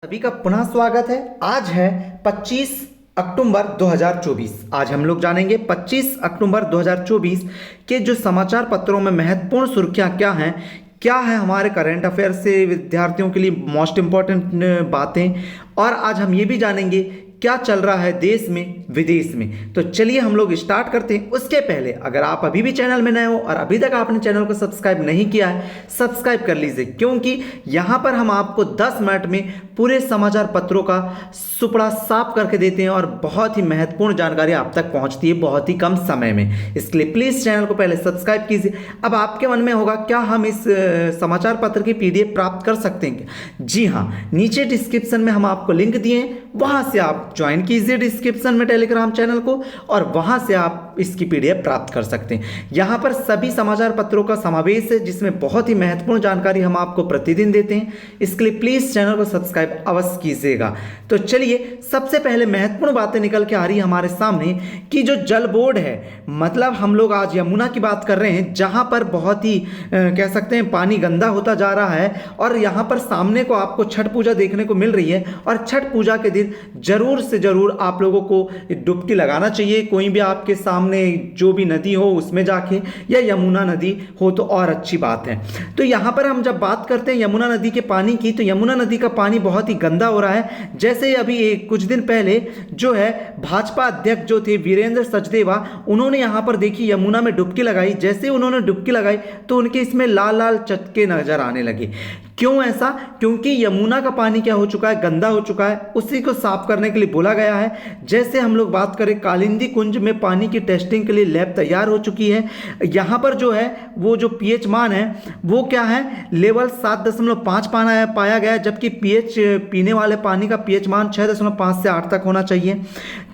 सभी का पुनः स्वागत है। आज है 25 अक्टूबर 2024। आज हम लोग जानेंगे 25 अक्टूबर 2024 के जो समाचार पत्रों में महत्वपूर्ण सुर्खियां क्या है हमारे करंट अफेयर से विद्यार्थियों के लिए मोस्ट इम्पॉर्टेंट बातें। और आज हम ये भी जानेंगे क्या चल रहा है देश में विदेश में। तो चलिए हम लोग स्टार्ट करते हैं। उसके पहले अगर आप अभी भी चैनल में नए हो और अभी तक आपने चैनल को सब्सक्राइब नहीं किया है, सब्सक्राइब कर लीजिए, क्योंकि यहाँ पर हम आपको 10 मिनट में पूरे समाचार पत्रों का सुपड़ा साफ करके देते हैं और बहुत ही महत्वपूर्ण जानकारी आप तक पहुँचती है बहुत ही कम समय में। इसके लिए प्लीज़ चैनल को पहले सब्सक्राइब कीजिए। अब आपके मन में होगा क्या हम इस समाचार पत्र की PDF प्राप्त कर सकते हैं? जी हाँ, नीचे डिस्क्रिप्शन में हम आपको लिंक दिए हैं, वहाँ से आप ज्वाइन कीजिए डिस्क्रिप्शन में टेलीग्राम चैनल को और वहां से आप इसकी PDF प्राप्त कर सकते हैं। यहां पर सभी समाचार पत्रों का समावेश है जिसमें बहुत ही महत्वपूर्ण जानकारी हम आपको प्रतिदिन देते हैं। इसके लिए प्लीज चैनल को सब्सक्राइब अवश्य कीजिएगा। तो चलिए सबसे पहले महत्वपूर्ण बातें निकल के आ रही है हमारे सामने कि जो जल बोर्ड है, मतलब हम लोग आज यमुना की बात कर रहे हैं जहां पर बहुत ही कह सकते हैं पानी गंदा होता जा रहा है और यहां पर सामने को आपको छठ पूजा देखने को मिल रही है और छठ पूजा के दिन जरूर से जरूर आप लोगों को डुबकी लगाना चाहिए। कोई भी आपके सामने जो भी नदी हो उसमें जाके, या यमुना नदी हो तो और अच्छी बात है। तो यहां पर हम जब बात करते हैं यमुना नदी के पानी की, तो यमुना नदी का पानी बहुत ही गंदा हो रहा है। जैसे अभी कुछ दिन पहले जो है भाजपा अध्यक्ष जो थे वीरेंद्र सचदेवा, उन्होंने यहां पर देखी यमुना में डुबकी लगाई। जैसे उन्होंने डुबकी लगाई तो उनके इसमें लाल लाल चटके नजर आने लगे। क्यों ऐसा? क्योंकि यमुना का पानी क्या हो चुका है, गंदा हो चुका है। उसी को साफ करने के लिए बोला गया है। जैसे हम लोग बात करें कालिंदी कुंज में पानी की टेस्टिंग के लिए लैब तैयार हो चुकी है। यहाँ पर जो है वो जो पीएच मान है वो क्या है, लेवल 7.5 पाया गया है, जबकि पीएच पीने वाले पानी का पीएच मान 6.5 से 8 तक होना चाहिए।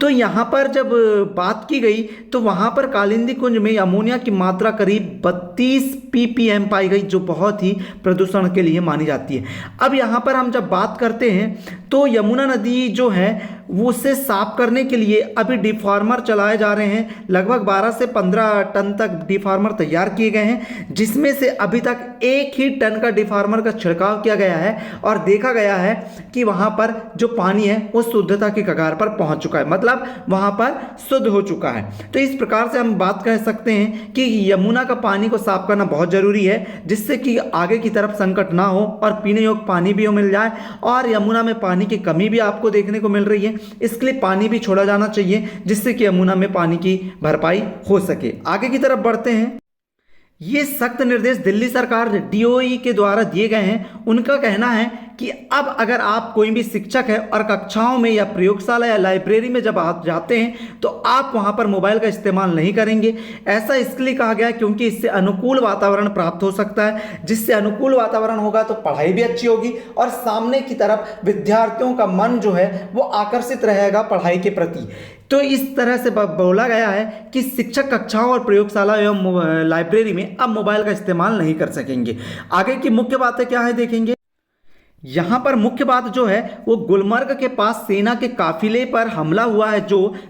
तो यहाँ पर जब बात की गई तो वहाँ पर कालिंदी कुंज में अमोनिया की मात्रा करीब 32 ppm पाई गई, जो बहुत ही प्रदूषण के लिए मानी जाती है। अब यहाँ पर हम जब बात करते हैं तो यमुना नदी जो है वो उसे साफ करने के लिए अभी डिफार्मर चलाए जा रहे हैं। लगभग 12 से 15 टन तक डिफार्मर तैयार किए गए हैं, जिसमें से अभी तक 1 ही टन का डिफार्मर का छिड़काव किया गया है और देखा गया है कि वहां पर जो पानी है वो शुद्धता की कगार पर पहुंच चुका है, मतलब वहां पर शुद्ध हो चुका है। तो इस प्रकार से हम बात कह सकते हैं कि यमुना का पानी को साफ करना बहुत जरूरी है, जिससे कि आगे की तरफ संकट ना हो और पीने योग्य पानी भी मिल जाए। और यमुना में पानी की कमी भी आपको देखने को मिल रही है, इसके लिए पानी भी छोड़ा जाना चाहिए जिससे कि यमुना में पानी की भरपाई हो सके। आगे की तरफ बढ़ते हैं। ये सख्त निर्देश दिल्ली सरकार DOE के द्वारा दिए गए हैं। उनका कहना है कि अब अगर आप कोई भी शिक्षक है और कक्षाओं में या प्रयोगशाला या लाइब्रेरी में जब आप जाते हैं तो आप वहां पर मोबाइल का इस्तेमाल नहीं करेंगे। ऐसा इसलिए कहा गया क्योंकि इससे अनुकूल वातावरण प्राप्त हो सकता है। जिससे अनुकूल वातावरण होगा तो पढ़ाई भी अच्छी होगी और सामने की तरफ विद्यार्थियों का मन जो है वो आकर्षित रहेगा पढ़ाई के प्रति। तो इस तरह से बोला गया है कि शिक्षक कक्षाओं और प्रयोगशाला एवं लाइब्रेरी में अब मोबाइल का इस्तेमाल नहीं कर सकेंगे। आगे की मुख्य बातें क्या है देखेंगे। यहां पर मुख्य बात जो है वो गुलमर्ग के पास सेना के काफिले पर हमला हुआ है,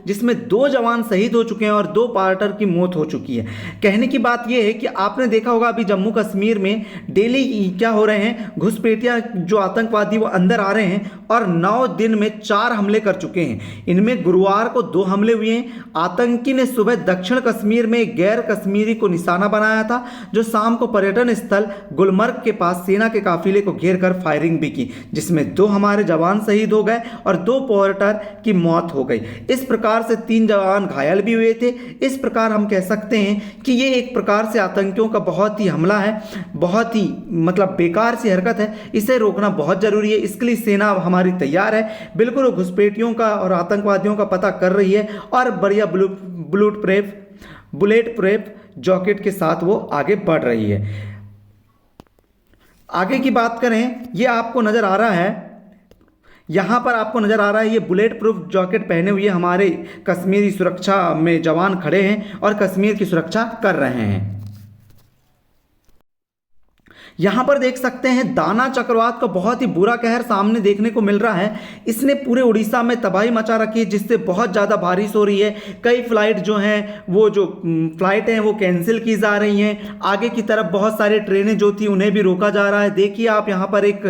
जिसमें 2 जवान शहीद हो चुके हैं और 2 पार्टर की मौत हो चुकी है। कहने की बात यह है कि आपने देखा होगा अभी जम्मू कश्मीर में डेली क्या हो रहे हैं, घुसपैठिया जो आतंकवादी वो अंदर आ रहे हैं और 9 दिन में 4 हमले कर चुके हैं। इनमें गुरुवार को 2 हमले हुए हैं। आतंकी ने सुबह दक्षिण कश्मीर में गैर कश्मीरी को निशाना बनाया था, जो शाम को पर्यटन स्थल गुलमर्ग के पास सेना के काफिले को घेर कर फायरिंग की, जिसमें 2 हमारे जवान शहीद हो गए और 2 पोर्टर की मौत हो गई। इस प्रकार से 3 जवान घायल भी हुए थे। इस प्रकार हम कह सकते हैं कि ये एक प्रकार से आतंकियों का बहुत ही हमला है, बहुत ही मतलब बेकार सी हरकत है। इसे रोकना बहुत जरूरी है। इसके लिए सेना हमारी तैयार है, बिल्कुल घुसपैठियों का और आतंकवादियों का पता कर रही है और बढ़िया बुलेट प्रूफ जैकेट के साथ वो आगे बढ़ रही है। आगे की बात करें, ये आपको नजर आ रहा है, यहां पर आपको नजर आ रहा है ये बुलेट प्रूफ जैकेट पहने हुए हमारे कश्मीरी सुरक्षा में जवान खड़े हैं और कश्मीर की सुरक्षा कर रहे हैं। यहाँ पर देख सकते हैं दाना चक्रवात का बहुत ही बुरा कहर सामने देखने को मिल रहा है। इसने पूरे उड़ीसा में तबाही मचा रखी है, जिससे बहुत ज़्यादा बारिश हो रही है। कई फ्लाइट जो हैं वो जो फ्लाइट हैं वो कैंसिल की जा रही हैं। आगे की तरफ बहुत सारी ट्रेनें जो थी उन्हें भी रोका जा रहा है। देखिए आप यहाँ पर एक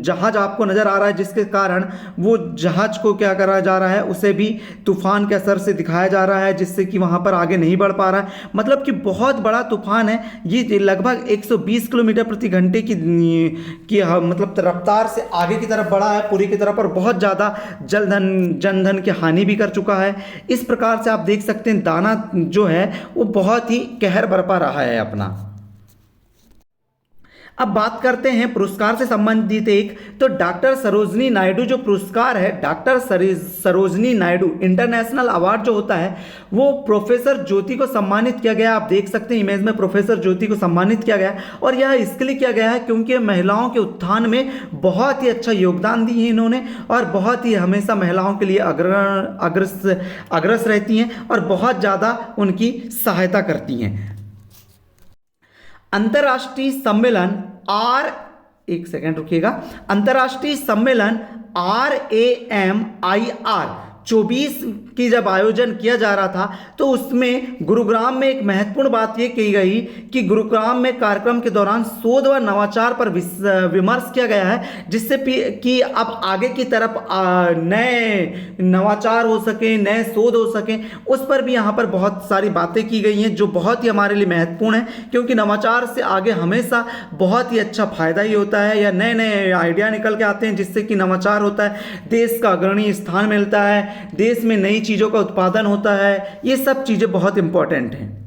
जहाज आपको नज़र आ रहा है, जिसके कारण वो जहाज को क्या करा जा रहा है, उसे भी तूफान के असर से दिखाया जा रहा है, जिससे कि वहाँ पर आगे नहीं बढ़ पा रहा है। मतलब कि बहुत बड़ा तूफान है ये, लगभग 120 किलोमीटर प्रति घंटे की मतलब रफ्तार से आगे की तरफ बढ़ा है पूरी की तरफ, और बहुत ज़्यादा जनधन की हानि भी कर चुका है। इस प्रकार से आप देख सकते हैं दाना जो है वो बहुत ही कहर बरपा रहा है अपना। अब बात करते हैं पुरस्कार से संबंधित एक, तो डॉक्टर सरोजनी नायडू जो पुरस्कार है, doctor Sarojini Naidu international award जो होता है वो प्रोफेसर ज्योति को सम्मानित किया गया। आप देख सकते हैं इमेज में प्रोफेसर ज्योति को सम्मानित किया गया, और यह इसके लिए किया गया है क्योंकि महिलाओं के उत्थान में बहुत ही अच्छा योगदान दिए हैं इन्होंने, और बहुत ही हमेशा महिलाओं के लिए अग्रस रहती हैं और बहुत ज़्यादा उनकी सहायता करती हैं। अंतर्राष्ट्रीय सम्मेलन एक सेकेंड रुकिएगा, अंतर्राष्ट्रीय सम्मेलन RAMIR 24 की जब आयोजन किया जा रहा था, तो उसमें गुरुग्राम में एक महत्वपूर्ण बात यह कही गई कि गुरुग्राम में कार्यक्रम के दौरान शोध व नवाचार पर विमर्श किया गया है, जिससे कि अब आगे की तरफ नए नवाचार हो सके, नए शोध हो सके, उस पर भी यहाँ पर बहुत सारी बातें की गई हैं जो बहुत ही हमारे लिए महत्वपूर्ण है, क्योंकि नवाचार से आगे हमेशा बहुत ही अच्छा फायदा ही होता है, या नए नए आइडिया निकल के आते हैं, जिससे कि नवाचार होता है, देश का अग्रणी स्थान मिलता है, देश में नई चीज़ों का उत्पादन होता है। ये सब चीज़ें बहुत इंपॉर्टेंट हैं।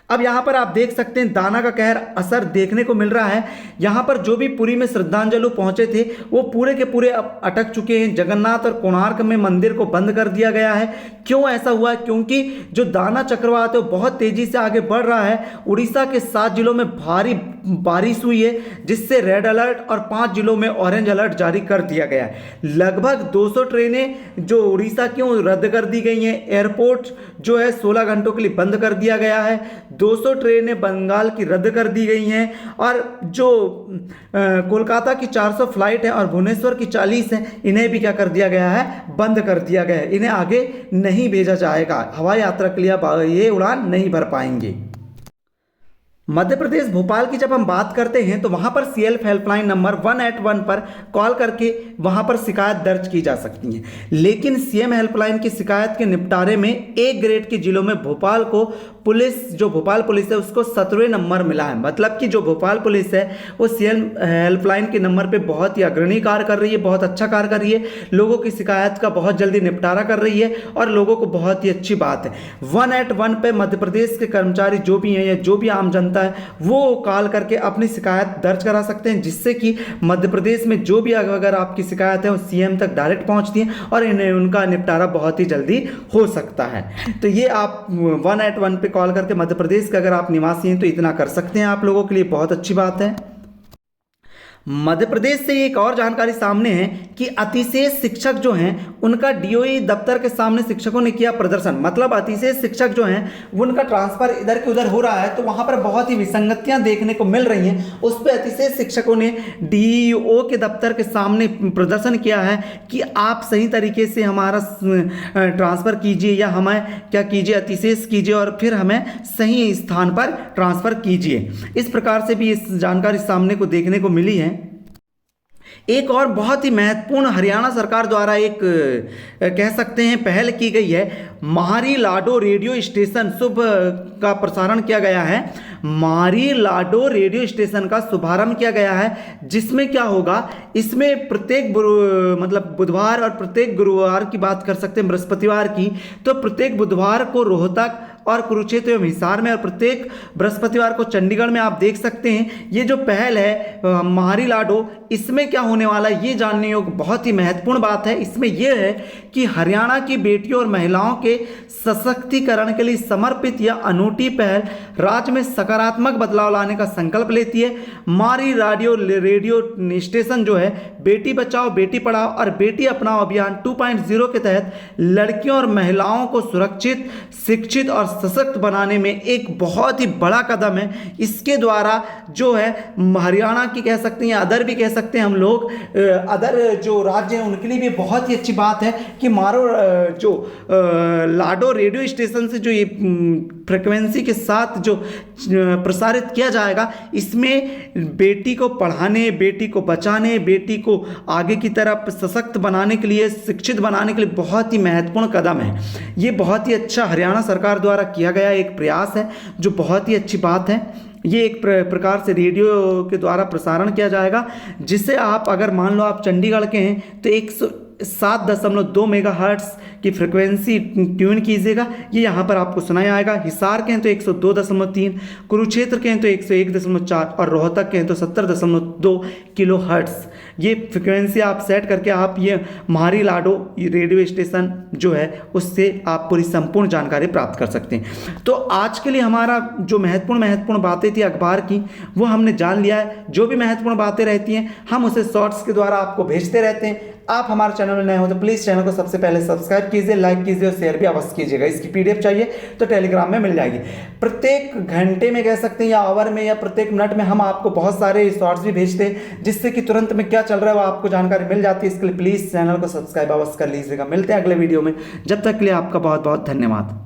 अब यहाँ पर आप देख सकते हैं दाना का कहर असर देखने को मिल रहा है। यहाँ पर जो भी पुरी में श्रद्धांजलि पहुंचे थे वो पूरे के पूरे अब अटक चुके हैं। जगन्नाथ और कोणार्क में मंदिर को बंद कर दिया गया है। क्यों ऐसा हुआ? क्योंकि जो दाना चक्रवात है वो बहुत तेजी से आगे बढ़ रहा है। उड़ीसा के 7 जिलों में भारी बारिश हुई है, जिससे रेड अलर्ट और 5 जिलों में ऑरेंज अलर्ट जारी कर दिया गया है। लगभग 200 ट्रेनें जो उड़ीसा की रद्द कर दी गई हैं। एयरपोर्ट जो है 16 घंटों के लिए बंद कर दिया गया है। 200 ट्रेनें बंगाल की रद्द कर दी गई हैं, और जो कोलकाता की 400 फ्लाइट है और भुवनेश्वर की 40 हैं, इन्हें भी क्या कर दिया गया है? बंद कर दिया गया है। इन्हें आगे नहीं भेजा जाएगा, हवाई यात्रा के लिए ये उड़ान नहीं भर पाएंगे। मध्य प्रदेश भोपाल की जब हम बात करते हैं तो वहाँ पर CLF हेल्पलाइन नंबर 181 पर कॉल करके वहाँ पर शिकायत दर्ज की जा सकती है। लेकिन CM हेल्पलाइन की शिकायत के निपटारे में A ग्रेड के जिलों में भोपाल को जो भोपाल पुलिस है उसको 17वें नंबर मिला है। मतलब कि जो भोपाल पुलिस है वो CM हेल्पलाइन के नंबर पर बहुत ही अग्रणी कार्य कर रही है, बहुत अच्छा कार्य कर रही है, लोगों की शिकायत का बहुत जल्दी निपटारा कर रही है, और लोगों को बहुत ही अच्छी बात है। 181 पे मध्य प्रदेश के कर्मचारी जो भी हैं या जो भी आम जनता है वो कॉल करके अपनी शिकायत दर्ज करा सकते हैं, जिससे कि मध्य प्रदेश में जो भी अगर आपकी शिकायत है वो CM तक डायरेक्ट पहुंचती है और इन्हें उनका निपटारा बहुत ही जल्दी हो सकता है। तो ये आप 181 पे कॉल करके मध्य प्रदेश के अगर आप निवासी हैं तो इतना कर सकते हैं, आप लोगों के लिए बहुत अच्छी बात है। मध्य प्रदेश से एक और जानकारी सामने है कि अतिशेष शिक्षक जो हैं उनका DOE दफ्तर के सामने शिक्षकों ने किया प्रदर्शन। मतलब अतिशेष शिक्षक जो हैं उनका ट्रांसफर इधर के उधर हो रहा है, तो वहां पर बहुत ही विसंगतियां देखने को मिल रही हैं। उस पर अतिशेष शिक्षकों ने DEO के दफ्तर के सामने प्रदर्शन किया है कि आप सही तरीके से हमारा ट्रांसफर कीजिए, या हमें क्या कीजिए, अतिशेष कीजिए और फिर हमें सही स्थान पर ट्रांसफर कीजिए। इस प्रकार से भी इस जानकारी सामने को देखने को मिली है। एक और बहुत ही महत्वपूर्ण हरियाणा सरकार द्वारा एक कह सकते हैं पहल की गई है। मारी लाडो रेडियो स्टेशन शुभ का प्रसारण किया गया है। मारी लाडो रेडियो स्टेशन का शुभारंभ किया गया है, जिसमें क्या होगा, इसमें प्रत्येक मतलब बुधवार और प्रत्येक गुरुवार की बात कर सकते हैं, बृहस्पतिवार की, तो प्रत्येक बुधवार को रोहतक और कुरुक्षेत्र एवं हिसार में, और प्रत्येक बृहस्पतिवार को चंडीगढ़ में आप देख सकते हैं। ये जो पहल है मारी लाडो, इसमें क्या होने वाला है ये जानने योग्य बहुत ही महत्वपूर्ण बात है। इसमें यह है कि हरियाणा की बेटियों और महिलाओं के सशक्तिकरण के लिए समर्पित यह अनूठी पहल राज्य में सकारात्मक बदलाव लाने का संकल्प लेती है। मारी रेडियो स्टेशन जो है बेटी बचाओ बेटी पढ़ाओ और बेटी अपनाओ अभियान 2.0 के तहत लड़कियों और महिलाओं को सुरक्षित, शिक्षित और सशक्त बनाने में एक बहुत ही बड़ा कदम है। इसके द्वारा जो है हरियाणा की कह सकते हैं, अदर भी कह सकते हैं हम लोग, अदर जो राज्य हैं उनके लिए भी बहुत ही अच्छी बात है कि मारो जो लाडो रेडियो स्टेशन से जो ये फ्रिक्वेंसी के साथ जो प्रसारित किया जाएगा, इसमें बेटी को पढ़ाने, बेटी को बचाने, बेटी को आगे की तरफ सशक्त बनाने के लिए, शिक्षित बनाने के लिए बहुत ही महत्वपूर्ण कदम है। ये बहुत ही अच्छा हरियाणा सरकार द्वारा किया गया एक प्रयास है, जो बहुत ही अच्छी बात है। ये एक प्रकार से रेडियो के द्वारा प्रसारण किया जाएगा, जिसे आप अगर मान लो आप चंडीगढ़ के हैं तो 107.2 मेगाहर्ट्ज़ की फ्रिक्वेंसी ट्यून कीजिएगा, ये यहाँ पर आपको सुनाया आएगा। हिसार के हैं तो 102.3, कुरुक्षेत्र के हैं तो 101.4 और रोहतक के हैं तो 70.2 किलो हर्ट्ज़। ये फ्रिक्वेंसी आप सेट करके आप ये मारी लाडो रेडियो स्टेशन जो है उससे आप पूरी संपूर्ण जानकारी प्राप्त कर सकते हैं। तो आज के लिए हमारा जो महत्वपूर्ण बातें थी अखबार की, वो हमने जान लिया है। जो भी महत्वपूर्ण बातें रहती हैं हम उसे शॉर्ट्स के द्वारा आपको भेजते रहते हैं। आप हमारे चैनल में नए हो तो प्लीज़ चैनल को सबसे पहले सब्सक्राइब कीजिए, लाइक कीजिए और शेयर भी अवश्य कीजिएगा। इसकी पीडीएफ चाहिए तो टेलीग्राम में मिल जाएगी। प्रत्येक घंटे में कह सकते हैं या आवर में या प्रत्येक मिनट में हम आपको बहुत सारे शॉर्ट्स भी भेजते हैं, जिससे कि तुरंत में क्या चल रहा है वो आपको जानकारी मिल जाती है। इसके लिए प्लीज़ चैनल को सब्सक्राइब अवश्य कर लीजिएगा। मिलते हैं अगले वीडियो में, जब तक के लिए आपका बहुत बहुत धन्यवाद।